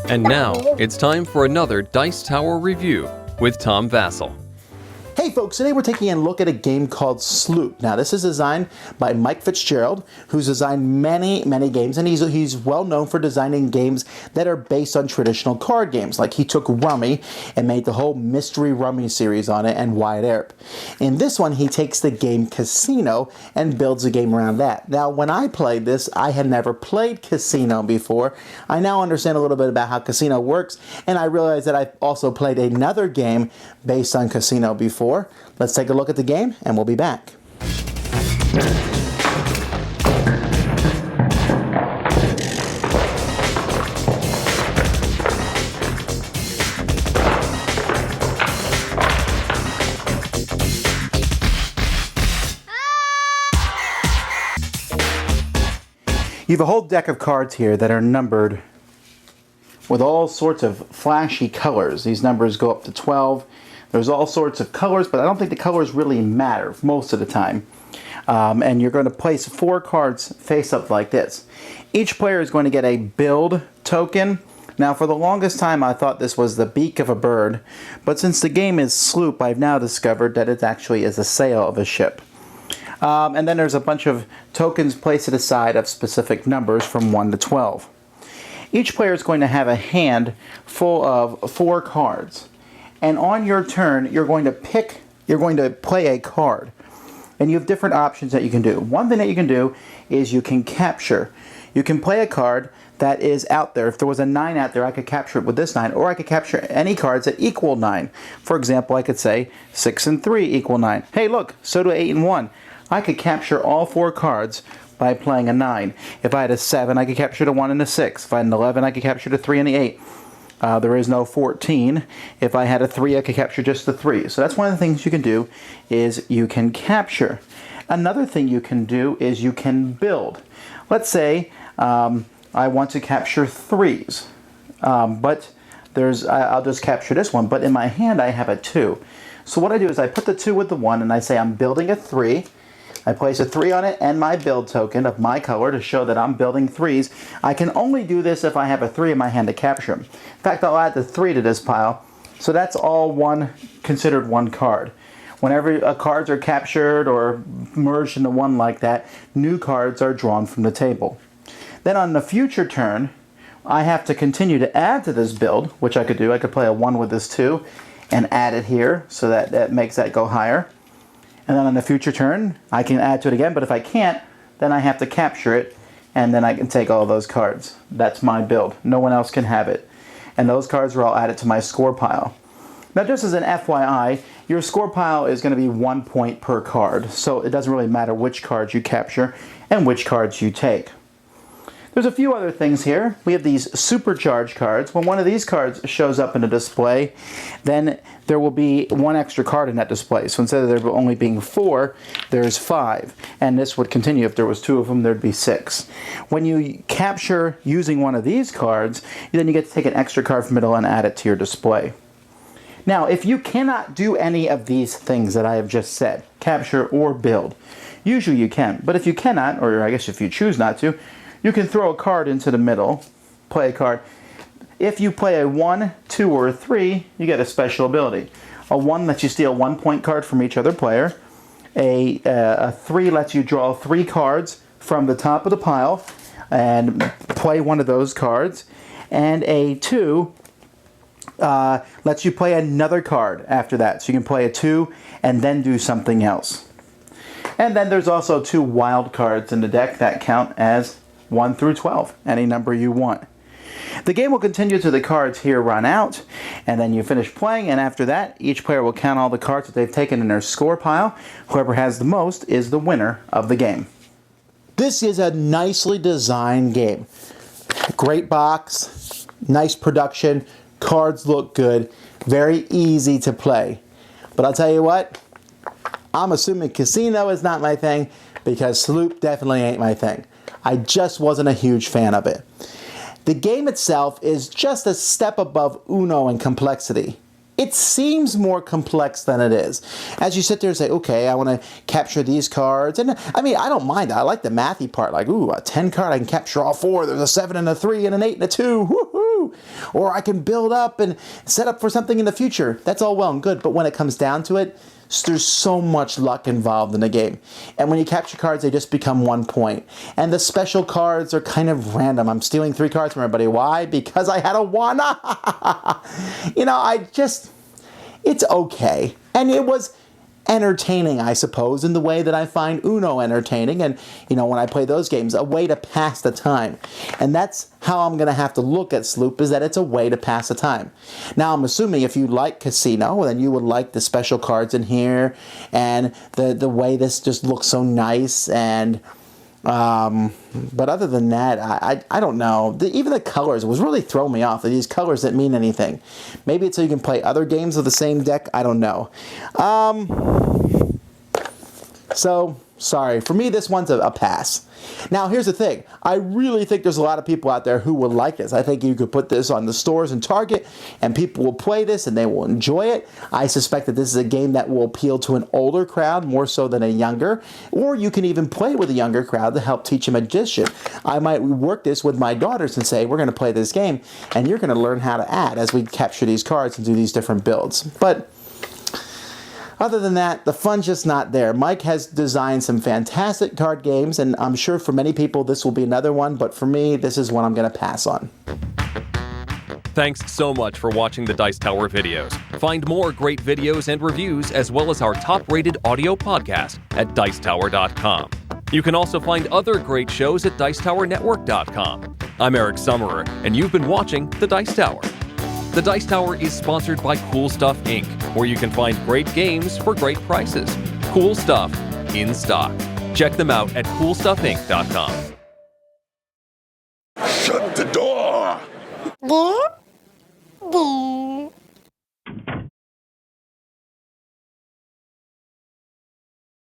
And now, it's time for another Dice Tower review with Tom Vasel. Hey folks, today we're taking a look at a game called Sloop. Now this is designed by Mike Fitzgerald, who's designed many games, and he's well known for designing games that are based on traditional card games. Like he took Rummy and made the whole Mystery Rummy series on it and Wyatt Earp. In this one, he takes the game Casino and builds a game around that. Now when I played this, I had never played Casino before. I now understand a little bit about how Casino works, and I realize that I've also played another game based on Casino before. Let's take a look at the game and we'll be back. You have a whole deck of cards here that are numbered with all sorts of flashy colors. These numbers go up to 12. There's all sorts of colors, but I don't think the colors really matter most of the time. And you're going to place 4 cards face up like this. Each player is going to get a build token. Now, for the longest time, I thought this was the beak of a bird, but since the game is Sloop, I've now discovered that it actually is a sail of a ship. And then there's a bunch of tokens placed to the side of specific numbers from 1 to 12. Each player is going to have a hand full of 4 cards. And on your turn, you're going to play a card. And you have different options that you can do. One thing that you can do is you can capture. You can play a card that is out there. If there was a 9 out there, I could capture it with this 9, or I could capture any cards that equal 9. For example, I could say 6 and 3 equal 9. Hey, look, so do 8 and 1. I could capture all 4 cards by playing a 9. If I had a 7, I could capture the 1 and the 6. If I had an 11, I could capture the 3 and the 8. There is no 14. If I had a 3, I could capture just the 3. So that's one of the things you can do, is you can capture. Another thing you can do is you can build. Let's say I want to capture 3s, but I'll just capture this one, but in my hand I have a 2. So what I do is I put the 2 with the 1 and I say I'm building a 3. I place a 3 on it and my build token of my color to show that I'm building 3s. I can only do this if I have a 3 in my hand to capture them. In fact, I'll add the 3 to this pile. So that's all considered one card. Whenever cards are captured or merged into one like that, new cards are drawn from the table. Then on the future turn, I have to continue to add to this build, which I could do. I could play a 1 with this 2 and add it here, so that makes that go higher. And then on the future turn, I can add to it again, but if I can't, then I have to capture it, and then I can take all those cards. That's my build. No one else can have it. And those cards are all added to my score pile. Now, just as an FYI, your score pile is going to be 1 point per card, so it doesn't really matter which cards you capture and which cards you take. There's a few other things here. We have these supercharged cards. When one of these cards shows up in a display, then there will be 1 extra card in that display. So instead of there only being 4, there's 5. And this would continue. If there was 2 of them, there'd be 6. When you capture using one of these cards, then you get to take an extra card from the middle and add it to your display. Now, if you cannot do any of these things that I have just said, capture or build, usually you can. But if you cannot, or I guess if you choose not to, you can throw a card into the middle, play a card. If you play a 1, 2, or a 3, you get a special ability. A 1 lets you steal 1 point card from each other player. A 3 lets you draw 3 cards from the top of the pile and play one of those cards. And a 2 lets you play another card after that. So you can play a 2 and then do something else. And then there's also 2 wild cards in the deck that count as 1 through 12, any number you want. The game will continue till the cards here run out, and then you finish playing, and after that, each player will count all the cards that they've taken in their score pile. Whoever has the most is the winner of the game. This is a nicely designed game. Great box, nice production, cards look good, very easy to play. But I'll tell you what, I'm assuming Casino is not my thing, because Sloop definitely ain't my thing. I just wasn't a huge fan of it. The game itself is just a step above Uno in complexity. It seems more complex than it is. As you sit there and say, okay, I want to capture these cards. And I mean, I don't mind that. I like the mathy part. Like, ooh, a 10 card, I can capture all 4. There's a 7 and a 3 and an 8 and a 2. Woohoo! woohoo! Or I can build up and set up for something in the future. That's all well and good, but when it comes down to it, there's so much luck involved in the game. And when you capture cards, they just become 1 point. And the special cards are kind of random. I'm stealing 3 cards from everybody. Why? Because I had a 1. It's okay. And it was entertaining, I suppose, in the way that I find Uno entertaining. And, when I play those games, a way to pass the time. And that's how I'm going to have to look at Sloop, is that it's a way to pass the time. Now, I'm assuming if you like Casino, then you would like the special cards in here and the way this just looks so nice. And but other than that, I don't know. Even the colors was really throwing me off. These colors didn't mean anything. Maybe it's so you can play other games with the same deck. I don't know. So, sorry. For me, this one's a pass. Now, here's the thing. I really think there's a lot of people out there who would like this. I think you could put this on the stores and Target, and people will play this, and they will enjoy it. I suspect that this is a game that will appeal to an older crowd more so than a younger, or you can even play with a younger crowd to help teach them addition. I might work this with my daughters and say, we're going to play this game, and you're going to learn how to add as we capture these cards and do these different builds. But other than that, the fun's just not there. Mike has designed some fantastic card games, and I'm sure for many people this will be another one, but for me, this is one I'm going to pass on. Thanks so much for watching the Dice Tower videos. Find more great videos and reviews, as well as our top-rated audio podcast at Dicetower.com. You can also find other great shows at Dicetowernetwork.com. I'm Eric Summerer, and you've been watching The Dice Tower. The Dice Tower is sponsored by Cool Stuff Inc., where you can find great games for great prices. Cool stuff in stock. Check them out at CoolStuffInc.com. Shut the door!